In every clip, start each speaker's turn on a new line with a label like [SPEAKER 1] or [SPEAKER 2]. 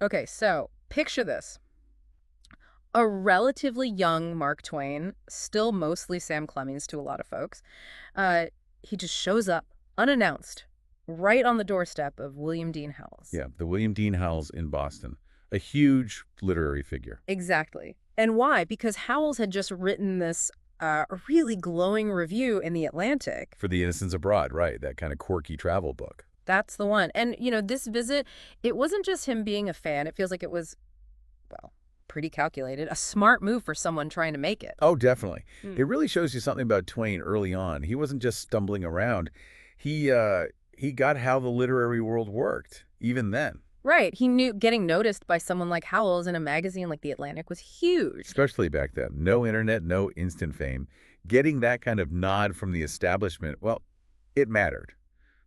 [SPEAKER 1] Okay, so picture this. A relatively young Mark Twain, still mostly Sam Clemens to a lot of folks. Uh, he just shows up, unannounced, right on the doorstep of William Dean Howells.
[SPEAKER 2] Yeah, the William Dean Howells in Boston. A huge literary figure.
[SPEAKER 1] Exactly. And why? Because Howells had just written this really glowing review in The Atlantic.
[SPEAKER 2] For the Innocence Abroad, right, that kind of quirky travel book.
[SPEAKER 1] That's the one. And, this visit, it wasn't just him being a fan. It feels like it was, well, pretty calculated, a smart move for someone trying to make it.
[SPEAKER 2] Oh, definitely.
[SPEAKER 1] Hmm.
[SPEAKER 2] It really shows you something about Twain early on. He wasn't just stumbling around. He got how the literary world worked, even then.
[SPEAKER 1] Right. He knew getting noticed by someone like Howells in a magazine like The Atlantic was huge.
[SPEAKER 2] Especially back then. No internet, no instant fame. Getting that kind of nod from the establishment, well, it mattered.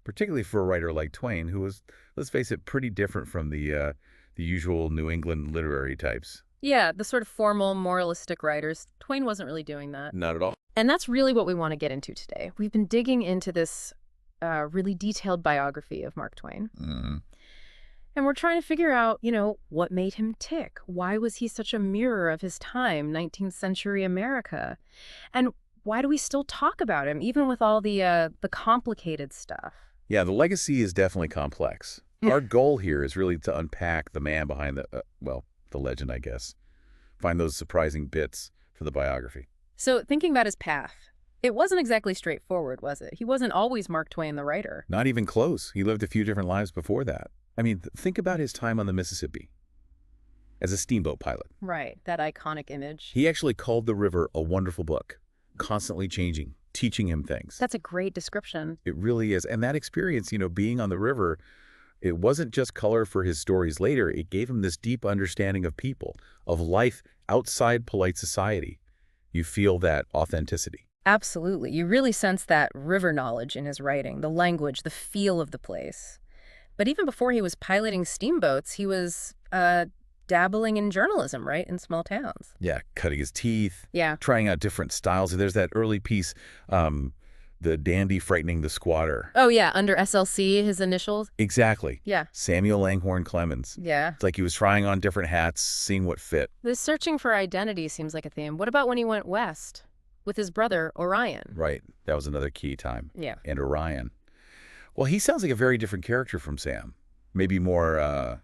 [SPEAKER 2] Particularly for a writer like Twain, who was, let's face it, pretty different from the usual New England literary types.
[SPEAKER 1] Yeah, the sort of formal, moralistic writers. Twain wasn't really doing that.
[SPEAKER 2] Not at all.
[SPEAKER 1] And that's really what we want to get into today. We've been digging into this really detailed biography of Mark Twain. And we're trying to figure out, what made him tick? Why was he such a mirror of his time, 19th century America? And why do we still talk about him, even with all the complicated stuff?
[SPEAKER 2] Yeah, the legacy is definitely complex. Our goal here is really to unpack the man behind the legend, I guess. Find those surprising bits for the biography.
[SPEAKER 1] So thinking about his path, it wasn't exactly straightforward, was it? He wasn't always Mark Twain, the writer.
[SPEAKER 2] Not even close. He lived a few different lives before that. I mean, think about his time on the Mississippi as a steamboat pilot.
[SPEAKER 1] Right, that iconic image.
[SPEAKER 2] He actually called the river a wonderful book, constantly changing, teaching him things.
[SPEAKER 1] That's a great description.
[SPEAKER 2] It really is. And that experience, being on the river, it wasn't just color for his stories later. It gave him this deep understanding of people, of life outside polite society. You feel that authenticity.
[SPEAKER 1] Absolutely. You really sense that river knowledge in his writing, the language, the feel of the place. But even before he was piloting steamboats, he was dabbling in journalism, right, in small towns.
[SPEAKER 2] Yeah, cutting his teeth.
[SPEAKER 1] Yeah.
[SPEAKER 2] Trying out different styles. There's that early piece, the dandy frightening the squatter.
[SPEAKER 1] Oh, yeah, under SLC, his initials.
[SPEAKER 2] Exactly.
[SPEAKER 1] Yeah.
[SPEAKER 2] Samuel Clemens.
[SPEAKER 1] Yeah.
[SPEAKER 2] It's like he was trying on different hats, seeing what fit.
[SPEAKER 1] This searching for identity seems like a theme. What about when he went west with his brother, Orion?
[SPEAKER 2] Right. That was another key time.
[SPEAKER 1] Yeah.
[SPEAKER 2] And Orion. Well, he sounds like a very different character from Sam. Maybe more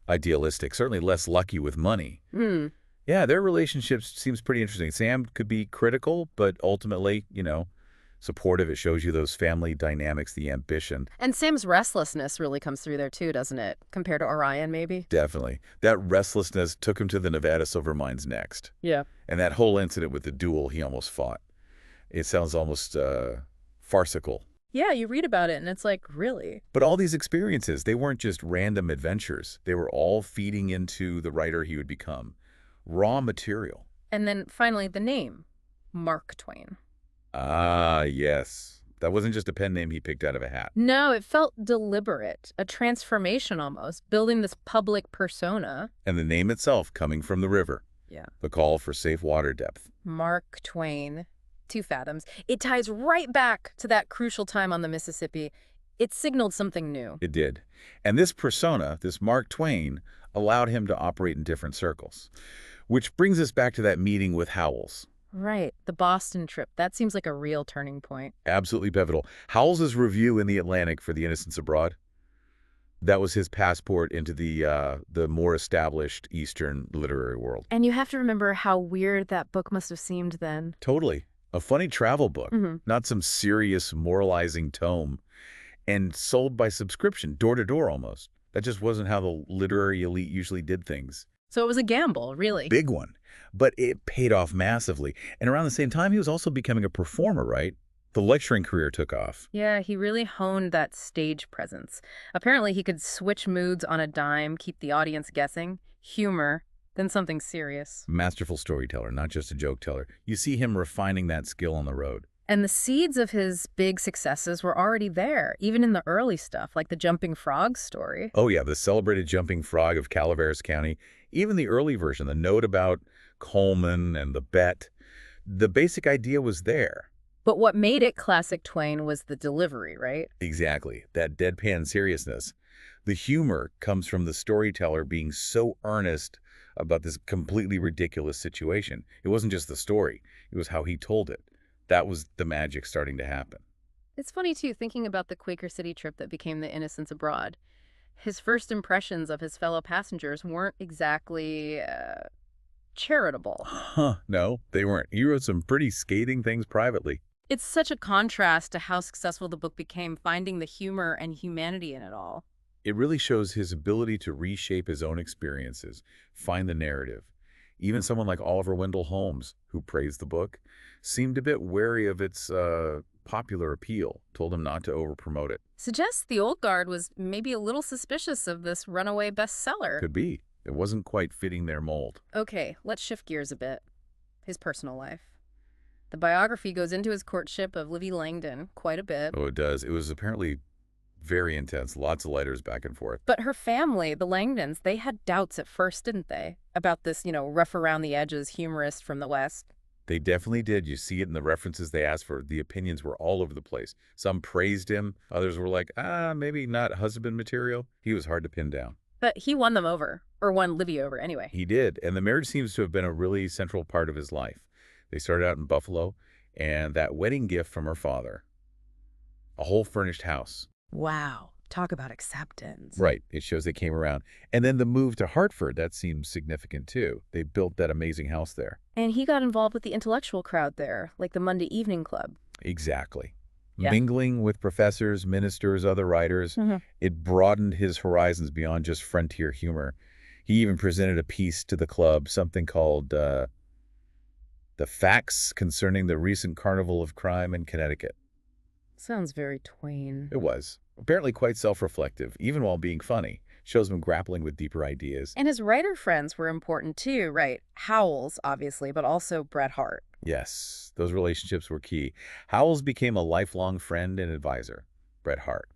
[SPEAKER 2] idealistic, certainly less lucky with money. Yeah, their relationship seems pretty interesting. Sam could be critical, but ultimately, supportive. It shows you those family dynamics, the ambition.
[SPEAKER 1] And Sam's restlessness really comes through there too, doesn't it? Compared to Orion, maybe?
[SPEAKER 2] Definitely. That restlessness took him to the Nevada silver mines next.
[SPEAKER 1] Yeah.
[SPEAKER 2] And that whole incident with the duel he almost fought. It sounds almost farcical.
[SPEAKER 1] Yeah, you read about it and it's like, really?
[SPEAKER 2] But all these experiences, they weren't just random adventures. They were all feeding into the writer he would become. Raw material.
[SPEAKER 1] And then finally, the name, Mark Twain.
[SPEAKER 2] Ah, yes. That wasn't just a pen name he picked out of a hat.
[SPEAKER 1] No, it felt deliberate, a transformation almost, building this public persona.
[SPEAKER 2] And the name itself coming from the river.
[SPEAKER 1] Yeah.
[SPEAKER 2] The call for safe water depth.
[SPEAKER 1] Mark Twain, 2 fathoms. It ties right back to that crucial time on the Mississippi. It signaled something new.
[SPEAKER 2] It did. And this persona, this Mark Twain, allowed him to operate in different circles. Which brings us back to that meeting with Howells.
[SPEAKER 1] Right, the Boston trip. That seems like a real turning point.
[SPEAKER 2] Absolutely pivotal. Howells's review in The Atlantic for the Innocence Abroad, that was his passport into the more established Eastern literary world.
[SPEAKER 1] And you have to remember how weird that book must have seemed then.
[SPEAKER 2] Totally. A funny travel book, not some serious moralizing tome, and sold by subscription, door to door almost. That just wasn't how the literary elite usually did things.
[SPEAKER 1] So it was a gamble, really.
[SPEAKER 2] Big one. But it paid off massively. And around the same time, he was also becoming a performer, right? The lecturing career took off.
[SPEAKER 1] Yeah, he really honed that stage presence. Apparently, he could switch moods on a dime, keep the audience guessing, humor, then something serious.
[SPEAKER 2] Masterful storyteller, not just a joke teller. You see him refining that skill on the road.
[SPEAKER 1] And the seeds of his big successes were already there, even in the early stuff, like the Jumping Frog story.
[SPEAKER 2] Oh yeah, the celebrated Jumping Frog of Calaveras County. Even the early version, the note about Coleman and the bet. The basic idea was there.
[SPEAKER 1] But what made it classic Twain was the delivery, right?
[SPEAKER 2] Exactly. That deadpan seriousness. The humor comes from the storyteller being so earnest about this completely ridiculous situation. It wasn't just the story. It was how he told it. That was the magic starting to happen.
[SPEAKER 1] It's funny, too, thinking about the Quaker City trip that became the Innocence Abroad. His first impressions of his fellow passengers weren't exactly charitable.
[SPEAKER 2] Huh, no, they weren't. He wrote some pretty scathing things privately.
[SPEAKER 1] It's such a contrast to how successful the book became, finding the humor and humanity in it all.
[SPEAKER 2] It really shows his ability to reshape his own experiences, find the narrative. Even someone like Oliver Wendell Holmes, who praised the book, seemed a bit wary of its popular appeal, told him not to overpromote it.
[SPEAKER 1] Suggests the old guard was maybe a little suspicious of this runaway bestseller.
[SPEAKER 2] Could be. It wasn't quite fitting their mold.
[SPEAKER 1] Okay, let's shift gears a bit. His personal life. The biography goes into his courtship of Livy Langdon quite a bit.
[SPEAKER 2] Oh, it does. It was apparently very intense, lots of letters back and forth.
[SPEAKER 1] But her family, the Langdons, they had doubts at first, didn't they? About this, rough around the edges humorist from the West.
[SPEAKER 2] They definitely did. You see it in the references they asked for. The opinions were all over the place. Some praised him. Others were like, maybe not husband material. He was hard to pin down.
[SPEAKER 1] But he won them over, or won Livy over anyway.
[SPEAKER 2] He did, and the marriage seems to have been a really central part of his life. They started out in Buffalo, and that wedding gift from her father, a whole furnished house.
[SPEAKER 1] Wow. Talk about acceptance.
[SPEAKER 2] Right. It shows they came around. And then the move to Hartford, that seems significant too. They built that amazing house there.
[SPEAKER 1] And he got involved with the intellectual crowd there, like the Monday Evening Club.
[SPEAKER 2] Exactly.
[SPEAKER 1] Yeah.
[SPEAKER 2] Mingling with professors, ministers, other writers, it broadened his horizons beyond just frontier humor. He even presented a piece to the club, something called The Facts Concerning the Recent Carnival of Crime in Connecticut.
[SPEAKER 1] Sounds very Twain.
[SPEAKER 2] It was. Apparently quite self-reflective, even while being funny. Shows him grappling with deeper ideas.
[SPEAKER 1] And his writer friends were important too, right? Howells, obviously, but also Bret Harte.
[SPEAKER 2] Yes, those relationships were key. Howells became a lifelong friend and advisor. Bret Harte.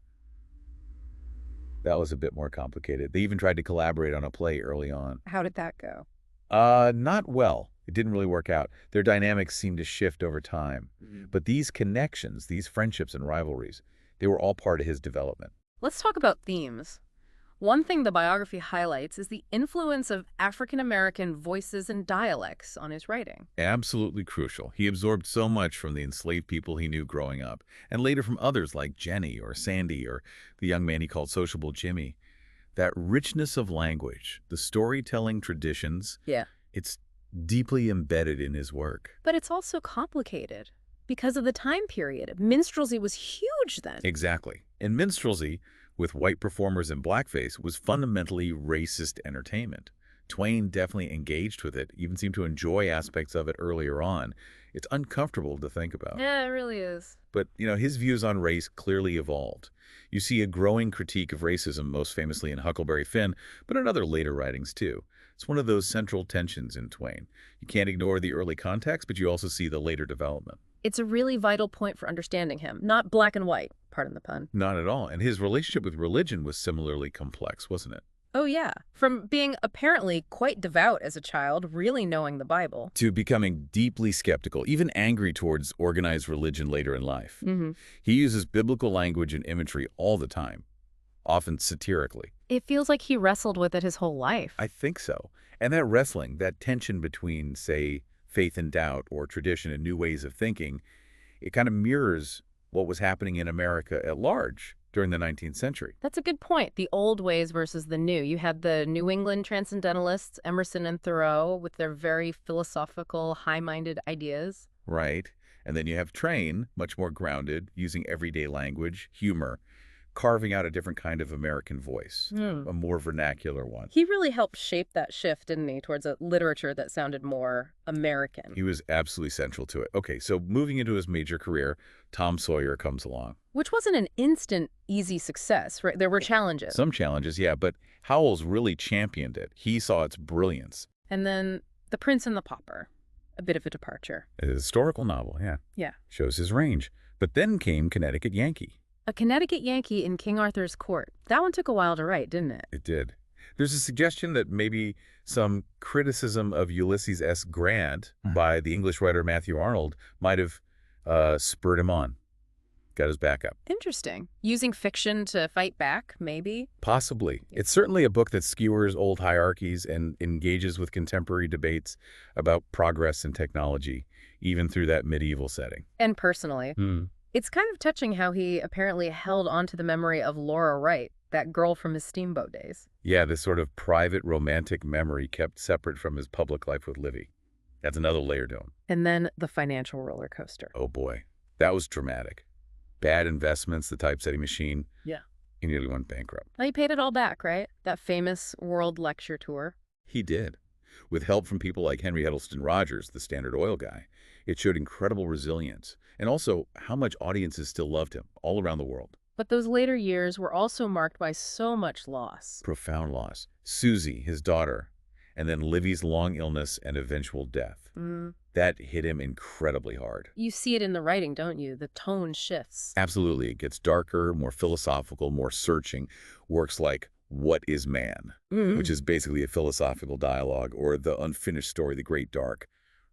[SPEAKER 2] That was a bit more complicated. They even tried to collaborate on a play early on.
[SPEAKER 1] How did that go?
[SPEAKER 2] Not well. It didn't really work out. Their dynamics seemed to shift over time. But these connections, these friendships and rivalries, they were all part of his development.
[SPEAKER 1] Let's talk about themes. One thing the biography highlights is the influence of African-American voices and dialects on his writing.
[SPEAKER 2] Absolutely crucial. He absorbed so much from the enslaved people he knew growing up, and later from others like Jenny or Sandy or the young man he called Sociable Jimmy. That richness of language, the storytelling traditions, it's deeply embedded in his work.
[SPEAKER 1] But it's also complicated because of the time period. Minstrelsy was huge then.
[SPEAKER 2] Exactly. And minstrelsy, with white performers in blackface, was fundamentally racist entertainment. Twain definitely engaged with it, even seemed to enjoy aspects of it earlier on. It's uncomfortable to think about.
[SPEAKER 1] Yeah, it really is.
[SPEAKER 2] But, his views on race clearly evolved. You see a growing critique of racism, most famously in Huckleberry Finn, but in other later writings too. It's one of those central tensions in Twain. You can't ignore the early context, but you also see the later development.
[SPEAKER 1] It's a really vital point for understanding him. Not black and white, pardon the pun.
[SPEAKER 2] Not at all. And his relationship with religion was similarly complex, wasn't it?
[SPEAKER 1] Oh, yeah. From being apparently quite devout as a child, really knowing the Bible,
[SPEAKER 2] to becoming deeply skeptical, even angry towards organized religion later in life. He uses biblical language and imagery all the time, often satirically.
[SPEAKER 1] It feels like he wrestled with it his whole life.
[SPEAKER 2] I think so. And that wrestling, that tension between, say, faith and doubt or tradition and new ways of thinking, it kind of mirrors what was happening in America at large during the 19th century.
[SPEAKER 1] That's a good point. The old ways versus the new. You had the New England transcendentalists, Emerson and Thoreau, with their very philosophical, high-minded ideas.
[SPEAKER 2] Right. And then you have Twain, much more grounded, using everyday language, humor, carving out a different kind of American voice, a more vernacular one.
[SPEAKER 1] He really helped shape that shift, didn't he, towards a literature that sounded more American.
[SPEAKER 2] He was absolutely central to it. Okay, so moving into his major career, Tom Sawyer comes along.
[SPEAKER 1] Which wasn't an instant, easy success, right? There were challenges.
[SPEAKER 2] Some challenges, yeah, but Howells really championed it. He saw its brilliance.
[SPEAKER 1] And then The Prince and the Pauper, a bit of a departure.
[SPEAKER 2] A historical novel, yeah.
[SPEAKER 1] Yeah.
[SPEAKER 2] Shows his range. But then came Connecticut Yankee.
[SPEAKER 1] A Connecticut Yankee in King Arthur's Court. That one took a while to write, didn't it?
[SPEAKER 2] It did. There's a suggestion that maybe some criticism of Ulysses S. Grant by the English writer Matthew Arnold might have spurred him on. got his back up.
[SPEAKER 1] Interesting. Using fiction to fight back, maybe?
[SPEAKER 2] Possibly. It's certainly a book that skewers old hierarchies and engages with contemporary debates about progress and technology, even through that medieval setting.
[SPEAKER 1] And personally, it's kind of touching how he apparently held onto the memory of Laura Wright, that girl from his Steamboat days.
[SPEAKER 2] Yeah, this sort of private romantic memory kept separate from his public life with Livy. That's another layer to him.
[SPEAKER 1] And then the financial roller coaster.
[SPEAKER 2] Oh boy, that was dramatic. Bad investments, the typesetting machine.
[SPEAKER 1] Yeah.
[SPEAKER 2] He nearly went bankrupt.
[SPEAKER 1] Well, he paid it all back, right? That famous world lecture tour.
[SPEAKER 2] He did. With help from people like Henry Edelston Rogers, the Standard Oil guy, it showed incredible resilience, and also how much audiences still loved him all around the world.
[SPEAKER 1] But those later years were also marked by so much loss.
[SPEAKER 2] Profound loss. Susie, his daughter, and then Livy's long illness and eventual death. That hit him incredibly hard.
[SPEAKER 1] You see it in the writing, don't you? The tone shifts.
[SPEAKER 2] Absolutely. It gets darker, more philosophical, more searching. Works like What is Man, which is basically a philosophical dialogue, or The Unfinished Story, The Great Dark.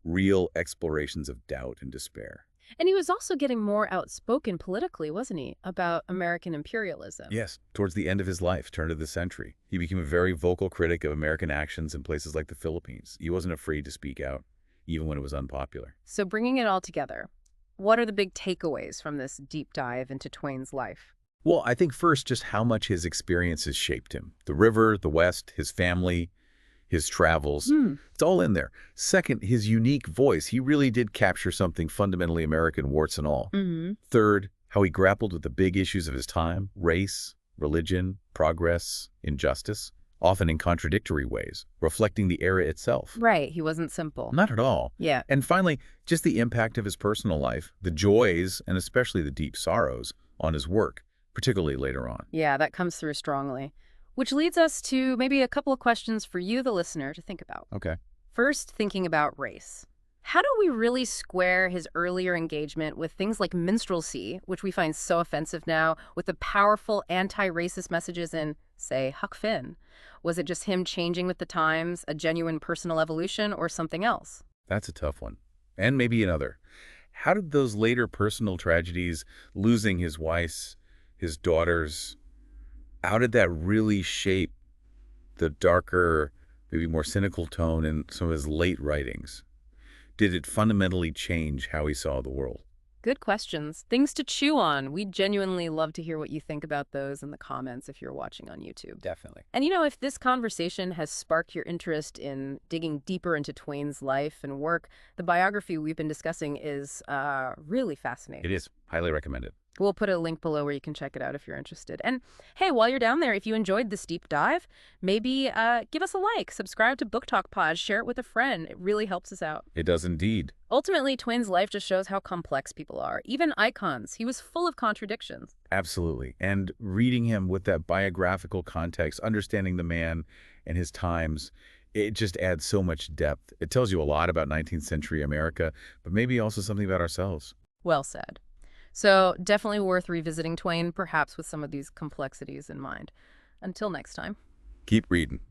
[SPEAKER 2] Real explorations of doubt and despair.
[SPEAKER 1] And he was also getting more outspoken politically, wasn't he, about American imperialism?
[SPEAKER 2] Yes. Towards the end of his life, turn of the century, he became a very vocal critic of American actions in places like the Philippines. He wasn't afraid to speak out, even when it was unpopular.
[SPEAKER 1] So bringing it all together, what are the big takeaways from this deep dive into Twain's life?
[SPEAKER 2] Well, I think first, just how much his experiences shaped him. The river, the West, his family, his travels. It's all in there. Second, his unique voice. He really did capture something fundamentally American, warts and all. Third, how he grappled with the big issues of his time: race, religion, progress, injustice, often in contradictory ways, reflecting the era itself.
[SPEAKER 1] Right, he wasn't simple.
[SPEAKER 2] Not at all.
[SPEAKER 1] Yeah.
[SPEAKER 2] And finally, just the impact of his personal life, the joys, and especially the deep sorrows on his work, particularly later on.
[SPEAKER 1] Yeah, that comes through strongly. Which leads us to maybe a couple of questions for you, the listener, to think about.
[SPEAKER 2] Okay.
[SPEAKER 1] First, thinking about race. How do we really square his earlier engagement with things like minstrelsy, which we find so offensive now, with the powerful anti-racist messages in, say, Huck Finn? Was it just him changing with the times, a genuine personal evolution, or something else?
[SPEAKER 2] That's a tough one. And maybe another. How did those later personal tragedies, losing his wife, his daughters, how did that really shape the darker, maybe more cynical tone in some of his late writings? Did it fundamentally change how he saw the world?
[SPEAKER 1] Good questions. Things to chew on. We'd genuinely love to hear what you think about those in the comments if you're watching on YouTube.
[SPEAKER 2] Definitely.
[SPEAKER 1] And if this conversation has sparked your interest in digging deeper into Twain's life and work, the biography we've been discussing is really fascinating.
[SPEAKER 2] It is. Highly recommended.
[SPEAKER 1] We'll put a link below where you can check it out if you're interested. And hey, while you're down there, if you enjoyed this deep dive, maybe give us a like, subscribe to Book Talk Pod, share it with a friend. It really helps us out.
[SPEAKER 2] It does indeed.
[SPEAKER 1] Ultimately, Twain's life just shows how complex people are. Even icons. He was full of contradictions.
[SPEAKER 2] Absolutely. And reading him with that biographical context, understanding the man and his times, it just adds so much depth. It tells you a lot about 19th century America, but maybe also something about ourselves.
[SPEAKER 1] Well said. So definitely worth revisiting Twain, perhaps with some of these complexities in mind. Until next time.
[SPEAKER 2] Keep reading.